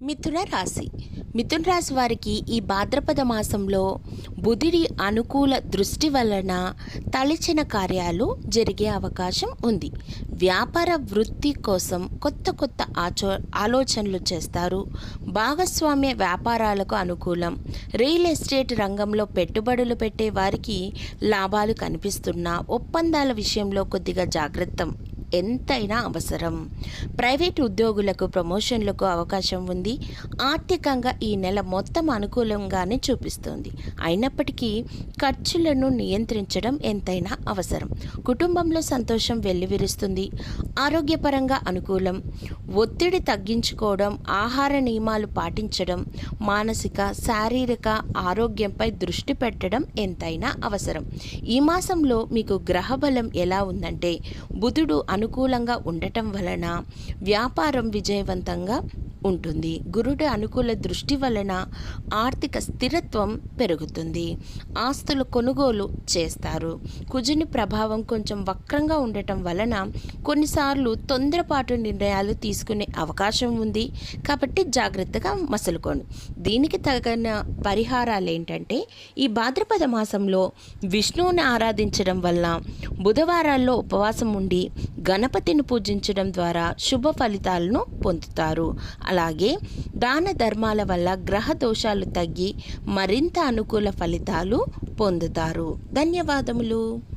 మిథున రాశి. మిథున రాశి వారికి ఈ భాద్రపద మాసంలో బుధుడి అనుకూల దృష్టి వలన తలచిన కార్యాలు జరిగే అవకాశం ఉంది. వ్యాపార వృత్తి కోసం కొత్త కొత్త ఆలోచనలు చేస్తారు. భాగస్వామ్య వ్యాపారాలకు అనుకూలం. రియల్ ఎస్టేట్ రంగంలో పెట్టుబడులు పెట్టే వారికి లాభాలు కనిపిస్తున్నా ఒప్పందాల విషయంలో కొద్దిగా జాగ్రత్త ఎంతైనా అవసరం. ప్రైవేట్ ఉద్యోగులకు ప్రమోషన్లకు అవకాశం ఉంది. ఆర్థికంగా ఈ నెల మొత్తం అనుకూలంగానే చూపిస్తుంది. అయినప్పటికీ ఖర్చులను నియంత్రించడం ఎంతైనా అవసరం. కుటుంబంలో సంతోషం వెల్లివిరుస్తుంది. ఆరోగ్యపరంగా అనుకూలం. ఒత్తిడి తగ్గించుకోవడం, ఆహార నియమాలు పాటించడం, మానసిక శారీరక ఆరోగ్యంపై దృష్టి పెట్టడం ఎంతైనా అవసరం. ఈ మాసంలో మీకు గ్రహబలం ఎలా ఉందంటే బుధుడు అనుకూలంగా ఉండటం వలన వ్యాపారం విజయవంతంగా ఉంటుంది. గురుడు అనుకూల దృష్టి వలన ఆర్థిక స్థిరత్వం పెరుగుతుంది. ఆస్తుల కొనుగోలు చేస్తారు. కుజుని ప్రభావం కొంచెం వక్రంగా ఉండటం వలన కొన్నిసార్లు తొందరపాటు నిర్ణయాలు తీసుకునే అవకాశం ఉంది. కాబట్టి జాగ్రత్తగా మసులుకోండి. దీనికి తగిన పరిహారాలు ఏంటంటే ఈ భాద్రపద మాసంలో విష్ణువుని ఆరాధించడం వల్ల, బుధవారాల్లో ఉపవాసం ఉండి గణపతిని పూజించడం ద్వారా శుభ ఫలితాలను పొందుతారు. అలాగే దాన ధర్మాల వల్ల గ్రహ దోషాలు తగ్గి మరింత అనుకూల ఫలితాలు పొందుతారు. ధన్యవాదములు.